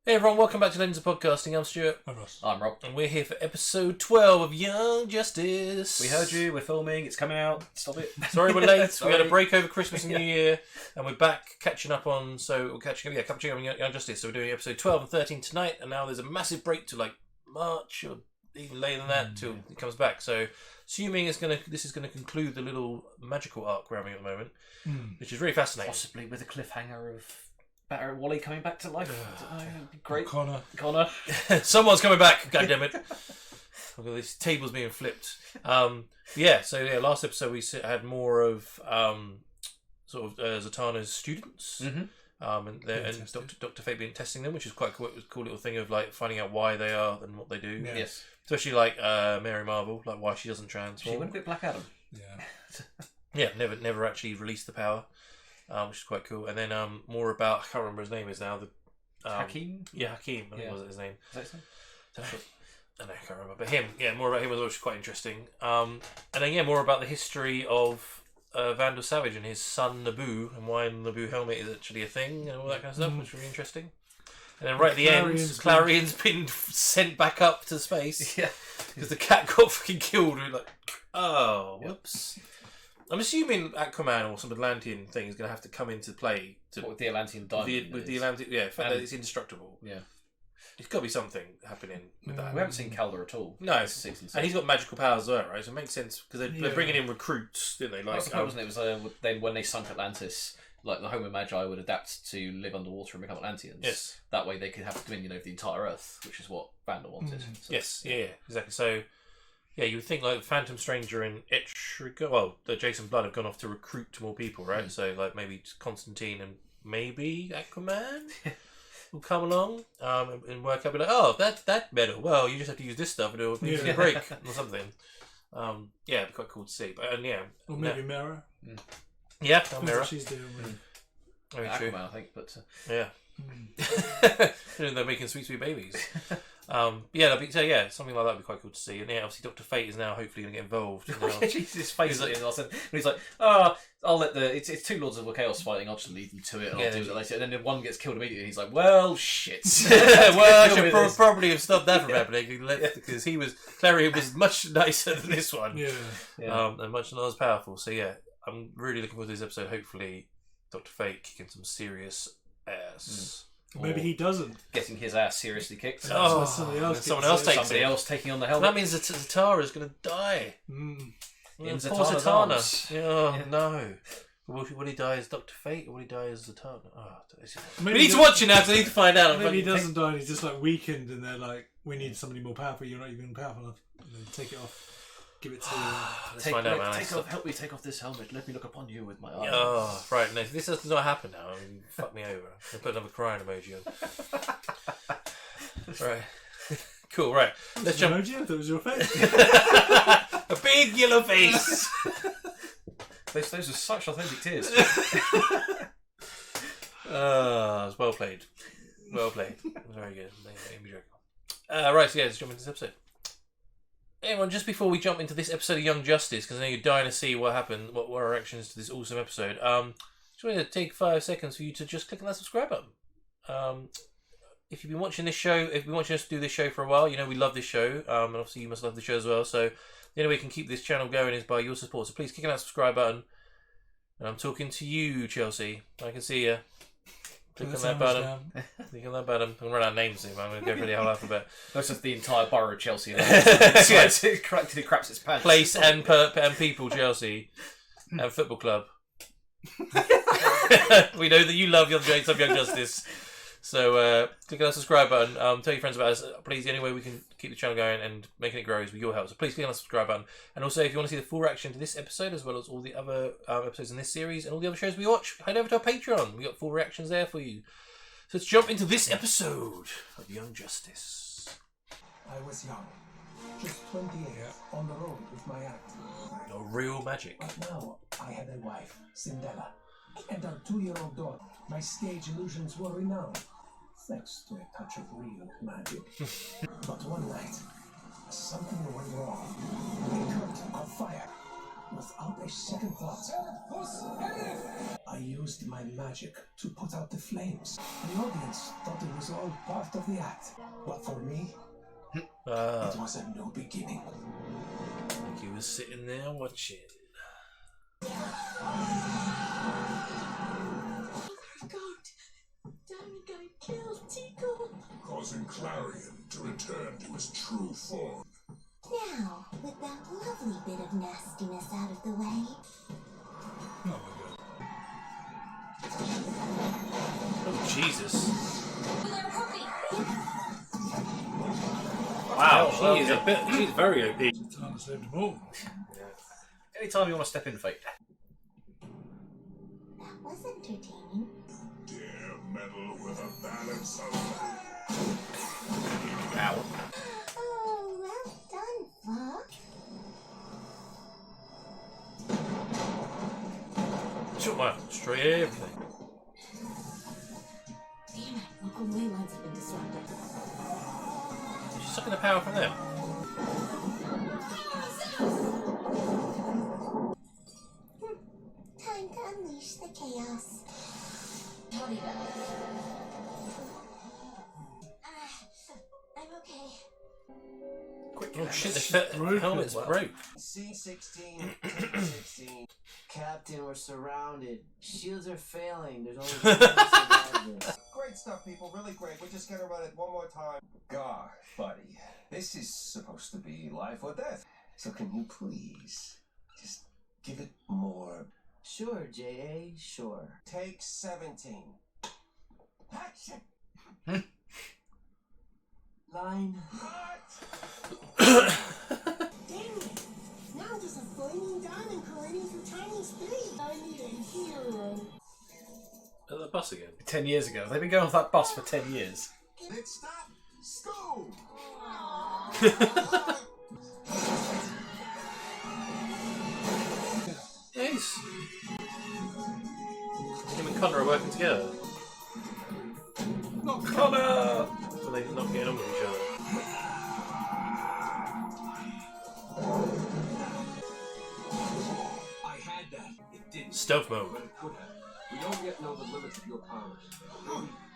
Hey everyone, welcome back to Legends of Podcasting. I'm Stuart. I'm Ross. I'm Rob. And we're here for episode 12 of Young Justice. We heard you, we're filming, it's coming out, stop it. Sorry we're late. We had a break over Christmas and New Year, and we're back catching up on catching up on Young Justice. So we're doing episode 12 and 13 tonight, and now there's a massive break to like March or even later than that till it comes back. So assuming this is gonna conclude the little magical arc we're having at the moment, which is really fascinating. Possibly with a cliffhanger of Batter Wally coming back to life. It'd be great. Connor. Someone's coming back, goddammit. Look at these tables being flipped. Last episode we had more of Zatanna's students. And Dr. Fate being testing them, which is quite a cool little thing of like finding out why they are and what they do. Yeah. Yes. Especially like Mary Marvel, like why she doesn't transform. She went a bit Black Adam. Yeah. Never actually released the power. Which is quite cool. And then more about, I can't remember his name is now. Hakeem? Yeah, Hakeem. I think was his name. Is that so? I can't remember. But him, more about him was also quite interesting. And then, more about the history of Vandal Savage and his son Naboo, and why the Naboo helmet is actually a thing, and all that kind of stuff, which is really interesting. And then right at the end, Clarion's been sent back up to space. Yeah. Because the cat got fucking killed. We're like, oh, whoops. I'm assuming Aquaman or some Atlantean thing is going to have to come into play with the Atlantean diamond. With the Atlantean, the fact that it's indestructible. Yeah, it's got to be something happening with that. We haven't seen Calder at all. No, this season, and he's got magical powers as well, right? So it makes sense because they're bringing in recruits, didn't they? Like, wasn't it? Was then when they sunk Atlantis, like the Homo Magi would adapt to live underwater and become Atlanteans. Yes, that way they could have dominion over the entire Earth, which is what Vandal wanted. So. Yes, yeah, exactly. So. Yeah, you would think like Phantom Stranger and Jason Blood have gone off to recruit more people, right? So like maybe Constantine and maybe Aquaman will come along and work out. Be like, oh, that metal. Well, you just have to use this stuff and it'll give you a break or something. It'd be quite cool to see. But or maybe Mera. Yeah, Mera. She's doing with very Aquaman, true. I think, but yeah. They're making sweet babies. Something like that would be quite cool to see. And obviously Dr. Fate is now hopefully going to get involved. His face he's like, I'll let it's two Lords of Chaos fighting, I'll just lead them to it and I'll do it later. And then if one gets killed immediately, he's like, well, shit. I should probably have stopped that from happening because Clarion was much nicer than this one. And much not as powerful. So I'm really looking forward to this episode. Hopefully Dr. Fate kicking some serious ass. Maybe he doesn't. Getting his ass seriously kicked. Somebody else taking on the helmet. That means that Zatanna is going to die. In poor Zatanna. Yeah. No. Will he die as Dr. Fate or will he die as Zatanna? We Maybe need to watch it now because I need to find out. Maybe he doesn't die and he's just like weakened and they're like, we need somebody more powerful, you're not even powerful enough. And then take it off. Give it to Let's find out, man. Help me take off this helmet. Let me look upon you with my eyes. Oh, right. No, this does not happen now. I mean, fuck me over. I'll put another crying emoji on. Right. Cool, right. Let's jump. Emoji? I thought it was your face. A big yellow face. Those are such authentic tears. It's well played. Well played. Very good. Right, so let's jump into this episode. Everyone, just before we jump into this episode of Young Justice, because I know you're dying to see what happened, what were our reactions to this awesome episode, just wanted to take 5 seconds for you to just click on that subscribe button. If you've been watching this show, if you've been watching us do this show for a while, you know we love this show, and obviously you must love the show as well, so the only way we can keep this channel going is by your support, so please click on that subscribe button. And I'm talking to you, Chelsea. I can see you. Click on that button. Click on that button. I'm going to run out of names soon. I'm going to go through the whole alphabet. Most of the entire borough of Chelsea. It craps its pants. Place and people, Chelsea. And football club. We know that you love Young Justice. So click on that subscribe button. Tell your friends about us. Please, the only way we can keep the channel going and making it grow is with your help. So please click on that subscribe button. And also, if you want to see the full reaction to this episode, as well as all the other episodes in this series and all the other shows we watch, head over to our Patreon. We got full reactions there for you. So let's jump into this episode of Young Justice. I was young, just 28, on the road with my act. No real magic. But now I had a wife, Cinderella, and a 2-year-old daughter. My stage illusions were renowned, thanks to a touch of real magic. But one night, something went wrong. The curtain caught fire. Without a second thought, I used my magic to put out the flames. The audience thought it was all all part of the act. But for me, it was a new beginning. Like he was sitting there watching. Diamond Guy killed Tico, causing Clarion to return to his true form. Now, with that lovely bit of nastiness out of the way. Oh my god. Oh Jesus! Wow, She is a bit. She's very OP. Zatanna saved them all. Anytime you want to step in, Fate. That was entertaining. Dare meddle with a balance of Ow. Oh, well done, Flock. Shut my straight everything. Damn it, local ley lines have been disrupted. She's sucking the power from them. Time to unleash the chaos. I'm okay. Oh shit! The helmet's broke. C-16, T-16. Captain, we're surrounded. Shields are failing. There's only 2 survivors. Great stuff, people. Really great. We're just gonna run it one more time. God, buddy. This is supposed to be life or death. So can you please just give it more? Sure, J.A., sure. Take 17. Action! Line. Cut! Damn it! Now there's a flaming diamond parading through tiny space. I need a hero. At the bus again. 10 years ago. They've been going off that bus for 10 years. Let's stop. School. Nice. Him and Connor are working together. Not Connor! So they're not getting on with each other. I had that. It didn't. Stealth mode. But it could have. We don't yet know the limits of your powers.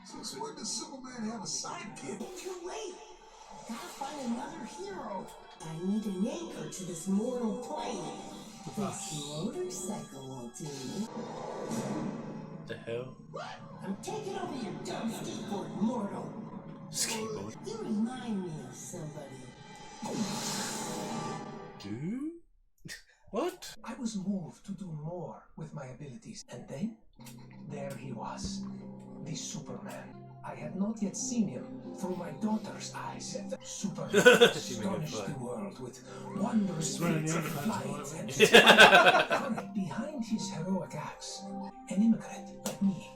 Since when does Superman have a sidekick? Too late. Gotta find another hero. I need an anchor to this mortal plane. This motorcycle will do. The hell? I'm taking over your dumb skateboard, mortal. Skateboard. You remind me of somebody. Do? What? I was moved to do more with my abilities, and then there he was, the Superman. I had not yet seen him through my daughter's eyes. Superman astonished the world with wondrous feats of flight and behind his heroic acts, an immigrant like me,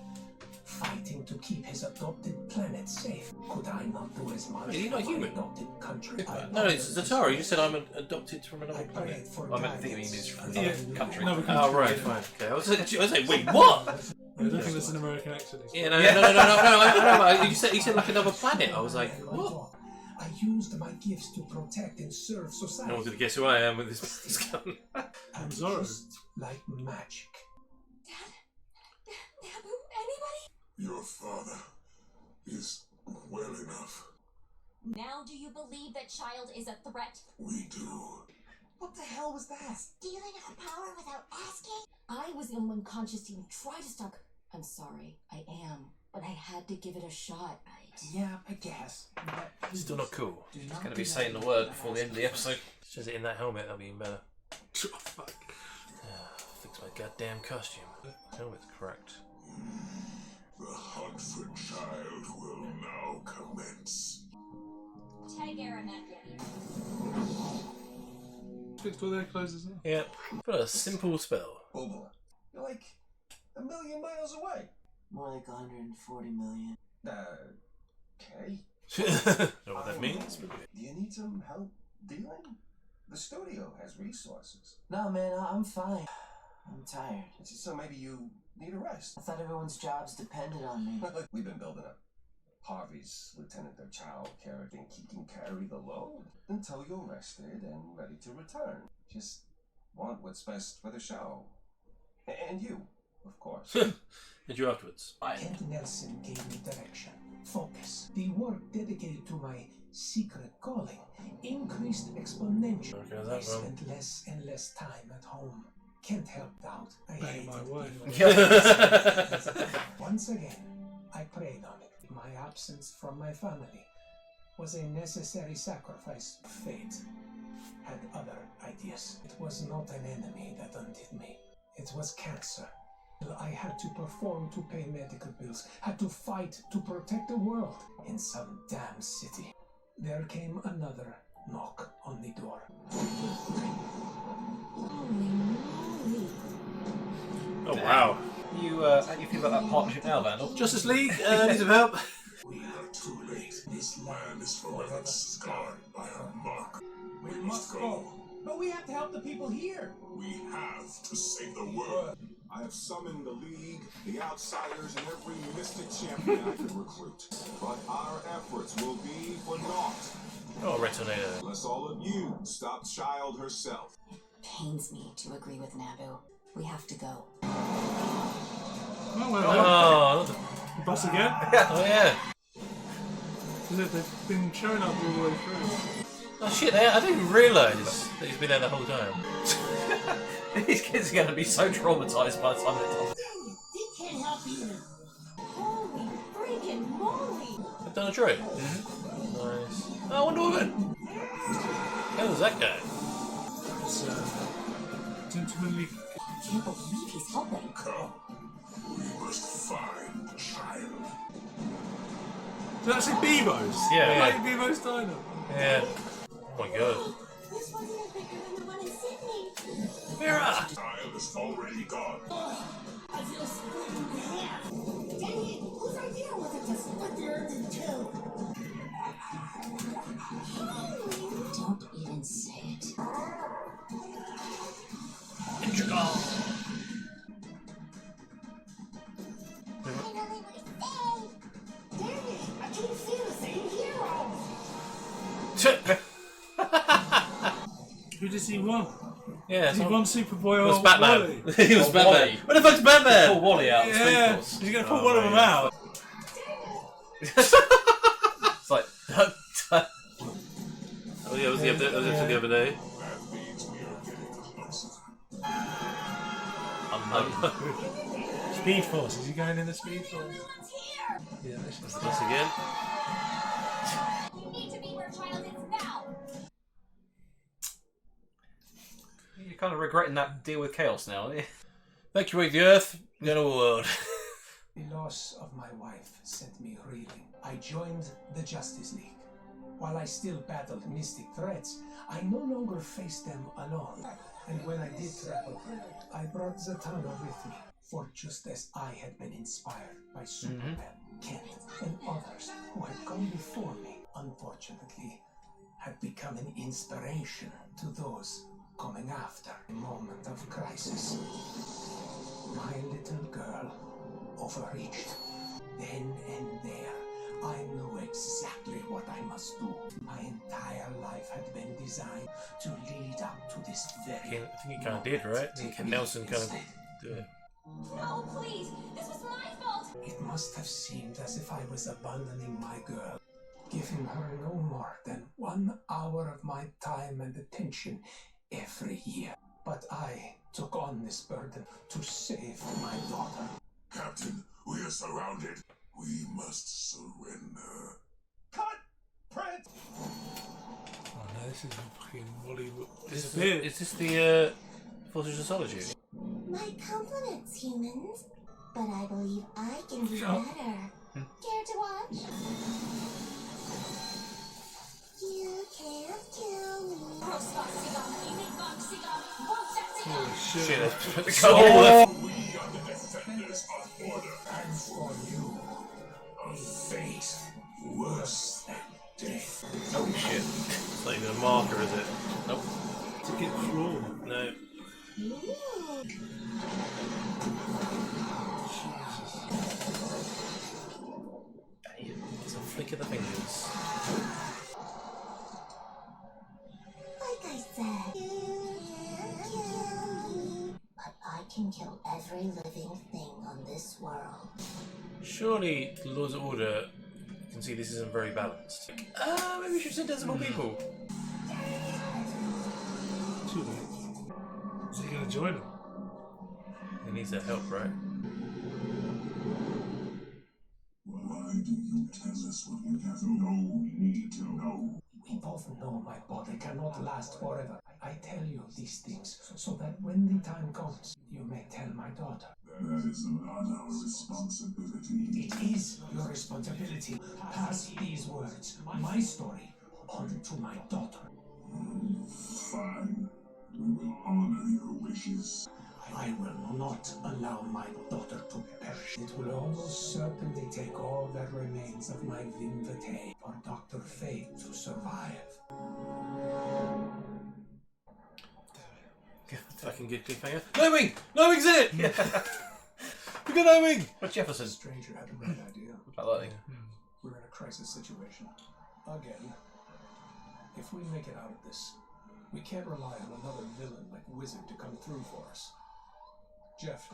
fighting to keep his adopted planet safe. Could I not do as much Is he not for my human? adopted country? No, it's Zatanna. You just said I'm adopted from another I planet. prayed for I meant to think he means from Yeah. another country. No, we can Oh right, fine. Okay, I was like, wait, what? I don't think that's an American accent. Yeah, no. I you said like another planet. I was like, what? I used my gifts to protect and serve society. No one's gonna guess who I am with this gun. I'm Zorro. Just like magic. Anybody? Your father is well enough. Now do you believe that Child is a threat? We do. What the hell was that? Stealing our power without asking? I was unconscious to even try to stop. I'm sorry, I am, but I had to give it a shot. Yeah, I guess. Still not cool. He's going to be saying the word before the end of the episode. Says it in that helmet. That'll be even better. Oh, fuck. Fix my goddamn costume. Helmet's correct. The hunt for Child will now commence. Tag Aramet. Fixed all their clothes as well. Yep. Put a simple spell. Bobo, you're like a million miles away. More like 140 million. Okay. Know what that means? Do you need some help dealing? The studio has resources. No, man, I'm fine. I'm tired. So maybe you need a rest. I thought everyone's jobs depended on me. We've been building up Harvey's lieutenant of child care. Think he can carry the load until you're rested and ready to return. Just want what's best for the show. And you, of course. And you afterwards. Kent Nelson gave me direction, focus, The work dedicated to my secret calling increased exponentially. Okay, I that's wrong. spent less and less time at home. Can't help doubt. I Bang hated my wife. being Once again, I prayed on it. My absence from my family was a necessary sacrifice. Fate had other ideas. It was not an enemy that undid me. It was cancer. I had to perform to pay medical bills, had to fight to protect the world in some damn city. There came another knock on the door. Oh wow. How do you feel about that partnership now, Vandal? Justice League, need some help. We are too late. This land is forever scarred by our mark. We must go. But we have to help the people here. We have to save the world. I have summoned the League, the Outsiders, and every mystic champion I can recruit. But our efforts will be for naught. Oh, Red Tornado. Unless all of you stop Child herself. Pains me to agree with Naboo. We have to go. Oh, well, Oh, not the... bus again. Oh yeah. They've been showing up all the way through. Oh shit, I didn't even realise that he's been there the whole time. These kids are going to be so traumatised by the time they're done. They can't help either. Holy freaking moly! I've done a droid. Nice. Oh, Wonder Woman! How was that guy? It's gentlemanly. I can't believe he's helping. Come. We must find the child. Did I say Bevo's? Yeah. Like Bevo's Diner. Yeah. Oh my god. This one's even bigger than the one in Sydney. Mira! The child is already gone. I feel split in half. Dang it! Whose idea was it to split the earth in two? Don't even say it. Integral! Finally, we're saved! Dang it! I keep seeing the same hero! Who does he want? Yeah, Does he want Superboy it or was Batman. Wally? He was Or Batman. Wally. Where the fuck's Batman? Pull Wally out of the Speed Yeah. Force. Is he going to pull Oh, one of them yeah. out? It's like, Oh yeah, was the other day? That means we are getting closer. Unknown. Speed Force. Is he going in the Speed Force? Everyone's here! Yeah, that's just This again. You need to be where Child is now! you're kind of regretting that deal with Chaos now, aren't you? Evacuate the Earth, the other world. The loss of my wife sent me reeling. I joined the Justice League. While I still battled mystic threats, I no longer faced them alone. And when I did travel, I brought Zatanna with me. For just as I had been inspired by Superman, Kent, and others who had come before me, unfortunately, had become an inspiration to those coming after a moment of crisis. My little girl overreached. Then and there, I knew exactly what I must do. My entire life had been designed to lead up to this very I think he kind of did, right? I think Nelson kind of did it. No, please! This was my fault! It must have seemed as if I was abandoning my girl, giving her no more than 1 hour of my time and attention every year. But I took on this burden to save my daughter. Captain, we are surrounded. We must surrender. Cut! Print! Oh no, this is fucking Wally. Is this the Forces of Solitude? My compliments, humans. But I believe I can do better. Care to watch? You can't kill me. Holy shit. Shit, We are the defenders of order. And for you, a fate worse than death. Holy shit. It's not even a marker, is it? Nope. Ticket floor. No. It's a flick of the fingers. Like I said, you can't kill me. But I can kill every living thing on this world. Surely the Lord's Order can see this isn't very balanced. Maybe we should send out some more people. Too late. Is he going to join him? He needs their help, right? Why do you tell us what we have no need to know? We both know my body cannot last forever. I tell you these things so that when the time comes, you may tell my daughter. That is not our responsibility. It is your responsibility. Pass these words, my story, on to my daughter. Fine. We will honor your wishes. I will not allow my daughter to perish. It will almost certainly take all that remains of my vim vitae for Dr. Fate to survive. Fucking good cliffhanger. No wing! No wing's in it! We got no wing! But Jefferson. Stranger had the right idea. I like it. We're in a crisis situation. Again. If we make it out of this, we can't rely on another villain like Wizard to come through for us. Jeff,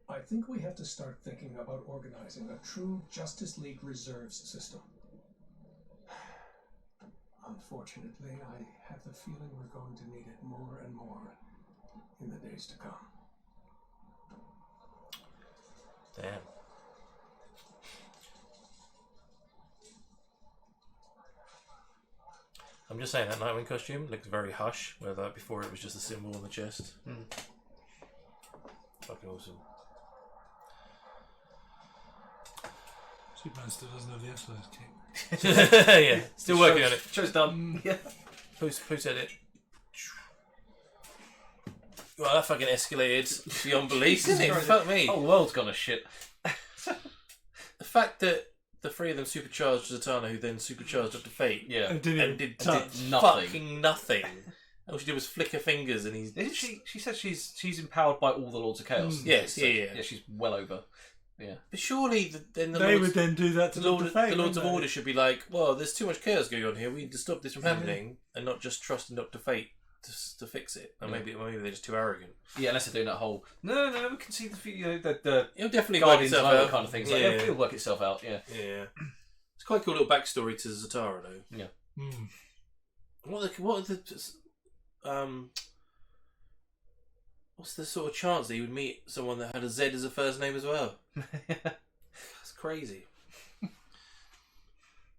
I think we have to start thinking about organizing a true Justice League Reserves system. Unfortunately, I have the feeling we're going to need it more and more in the days to come. Damn. I'm just saying that Nightwing costume looks very Hush, where that before it was just a symbol on the chest. Fucking awesome. Superman still doesn't have the X-Files cape. Yeah, still working on it. Show's done. Yeah. Post edit. Well, that fucking escalated beyond belief, didn't it? Fuck me. The whole world's gone to shit. The fact that the three of them supercharged Zatanna, who then supercharged Dr. Fate, Yeah. And did did nothing. fucking nothing. All she did was flick her fingers, and he's. Isn't she? She said she's empowered by all the Lords of Chaos. Yes, So, yeah. Yeah, she's well over. Yeah. But surely then the They Lords, would then do that to the, Dr. Fate, the Lords of wouldn't Order they? should be like, well, there's too much chaos going on here. We need to stop this from happening, and not just trust in Dr. Fate to fix it. Or maybe they're just too arrogant. Yeah, unless they're doing that whole no, we can see the It'll definitely Guardians work and itself other out. kind of things. Yeah. Like, it'll work itself out. Yeah. Yeah. It's quite a cool little backstory to Zatanna, though. Yeah. What's the sort of chance that you would meet someone that had a Z as a first name as well? That's crazy.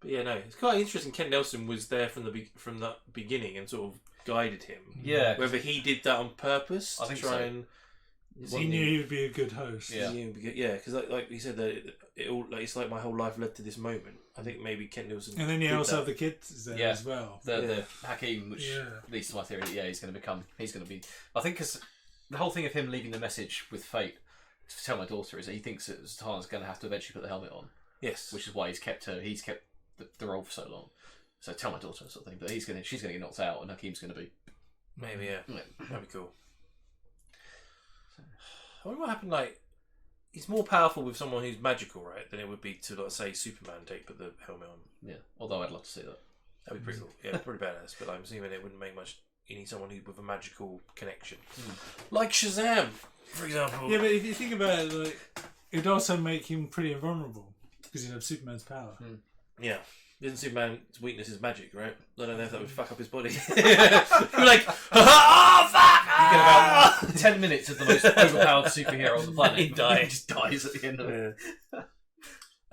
But yeah, no, it's quite interesting. Ken Nelson was there from the beginning and sort of guided him. Yeah. Whether he did that on purpose I think to try so. and He knew he would be a good host. Yeah. yeah, because like he said that it all it's like my whole life led to this moment. I think maybe Ken Nelson. And then you did also that. have the kids there Yeah. as well. The Hakim, which leads to my theory that he's going to be. I think because the whole thing of him leaving the message with Fate to tell my daughter is that he thinks that Zatanna's going to have to eventually put the helmet on. Yes, which is why he's kept the role for so long. So tell my daughter sort of thing, but she's going to get knocked out, and Hakim's going to be maybe that'd be cool. I wonder what happened. Like, he's more powerful with someone who's magical, right, than it would be to, like, say, Superman put the helmet on. Yeah, although I'd love to see that. That'd be pretty cool. Yeah, pretty badass. But I'm assuming it wouldn't make much. You need someone with a magical connection, like Shazam, for example. Yeah, but if you think about it, like, it'd also make him pretty invulnerable because he'd have Superman's power. Yeah. Isn't Superman's weakness is magic, right? I don't know if that would fuck up his body. You're like, oh fuck! You get about 10 minutes of the most overpowered superhero on the planet. He dies. He just dies at the end of it.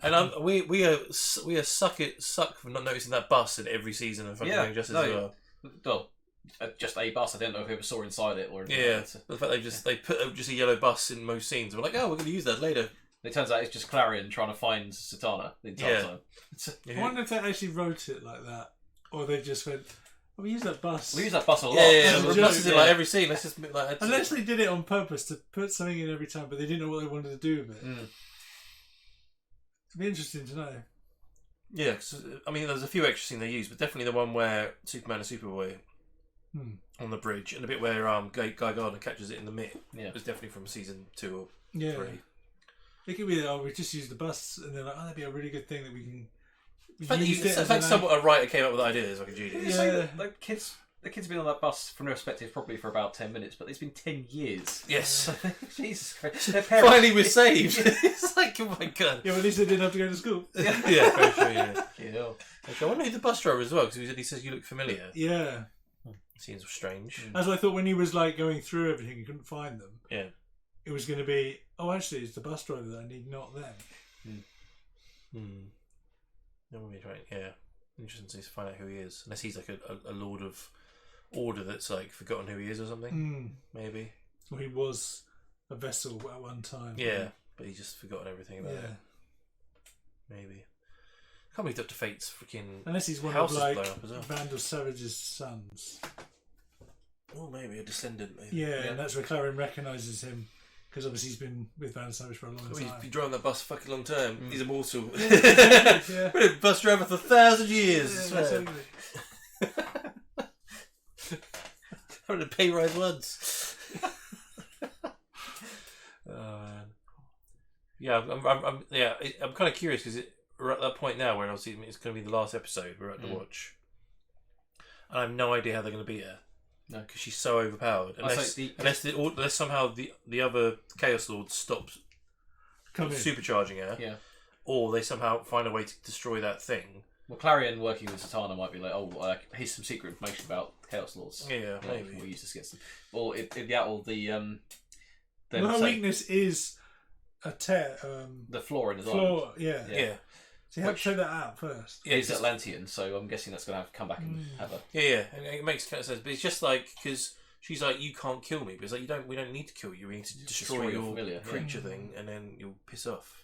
And we are suck for not noticing that bus in every season of fucking Young Justice as well. Well, just a bus. I don't know if we ever saw inside it or anything. Yeah, Like that. the fact they put just a yellow bus in most scenes. We're like, oh, we're going to use that later. It turns out it's just Clarion trying to find Zatanna the entire time. I wonder if they actually wrote it like that, or they just went, oh, "We use that bus." We use that bus a lot. Yeah, buses in like every scene. Let's just like. Unless they did it on purpose to put something in every time, but they didn't know what they wanted to do with it. It'd be interesting to know. Yeah, cause, I mean, there's a few extra scenes they use, but definitely the one where Superman and Superboy on the bridge, and the bit where Guy Gardner catches it in the mitt. Yeah, was definitely from season 2 or 3. It could be that we just use the bus, and they're like, "Oh, that'd be a really good thing that we can." In fact, someone a writer came up with ideas like a genius. Yeah, like kids The kid's been on that bus, from their perspective, probably for about 10 minutes, but it's been 10 years. Yes. Jesus Christ. Their parents... Finally, we're saved. It's like, oh my god. Yeah, well, at least they didn't have to go to school. Yeah, very true. Yeah. Okay, I wonder who the bus driver as well, because he says you look familiar. Yeah. Seems strange. As I thought when he was like going through everything, he couldn't find them. Yeah. It was going to be, oh, actually, it's the bus driver that I need, not them. Yeah. Interesting to find out who he is. Unless he's like a lord of order that's like forgotten who he is or something. Maybe. Well, he was a vessel at one time. Yeah, but he's just forgotten everything about it. Maybe. I can't believe Dr. Fate's freaking unless he's one house of like is blown up as well. Vandal Savage's sons. Oh, maybe a descendant. Maybe. Yeah, and that's where Clarion recognises him. Because obviously he's been with Vandal Savage for a long time. He's been driving that bus a fucking long time. He's immortal. Yeah. Been a bus driver for 1,000 years. Yeah, exactly. Having a pay rise once. Oh, man. Yeah, I'm kind of curious because we're at that point now where obviously it's going to be the last episode we're at to watch, and I have no idea how they're going to beat her. No, because she's so overpowered. Unless somehow the other Chaos Lord stops supercharging her, or they somehow find a way to destroy that thing. Well, Clarion working with Zatanna might be like, here's some secret information about Chaos Lords. Yeah, maybe we'll use this against them. Or her weakness is a tear. The floor in his floor, island. Yeah. So you have to show that out first. Yeah, he's Atlantean, so I'm guessing that's going to have to come back and have her. Yeah, and it makes kind of sense. But it's just like because she's like, you can't kill me, but it's like we don't need to kill you. We need to destroy your familiar creature thing, and then you'll piss off.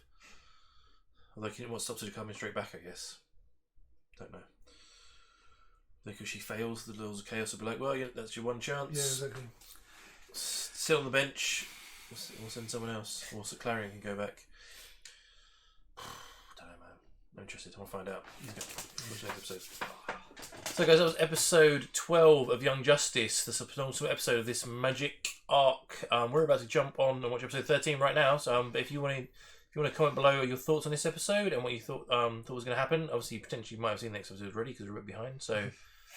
Although, what stops her coming straight back? I guess. Don't know. Because she fails, the laws of chaos will be like, well, that's your one chance. Yeah, exactly. Sit on the bench. We'll send someone else. Or Clarion can go back. Don't know, man. I'm interested. I want to find out. Watch the next episode. So, guys, that was episode 12 of Young Justice, the penultimate episode of this magic arc. We're about to jump on and watch episode 13 right now. So, if you want to comment below your thoughts on this episode and what you thought was going to happen, obviously, potentially you might have seen the next episode already because we're a bit behind. So, I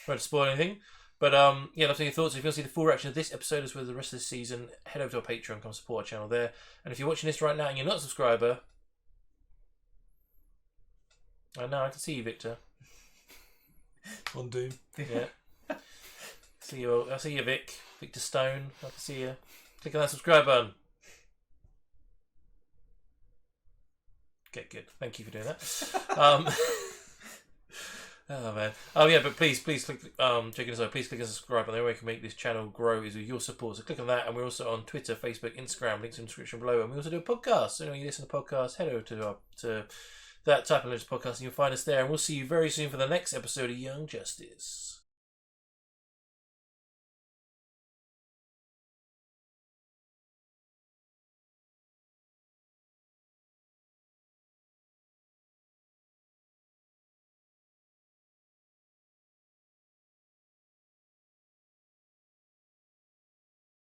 won't spoil anything. But love to hear your thoughts. If you want to see the full reaction of this episode as well as the rest of the season, head over to our Patreon, come support our channel there. And if you're watching this right now and you're not a subscriber, I know I can see you, Victor. On Doom. Yeah. I see you, Vic. Victor Stone. I can see you. Click on that subscribe button. Okay, good. Thank you for doing that. Oh man. Oh yeah, but please click checking us out. Please click and subscribe. And the only way we can make this channel grow is with your support. So click on that, and we're also on Twitter, Facebook, Instagram. Links in the description below. And we also do a podcast. So when you listen to podcasts, head over to that type of podcast, and you'll find us there. And we'll see you very soon for the next episode of Young Justice.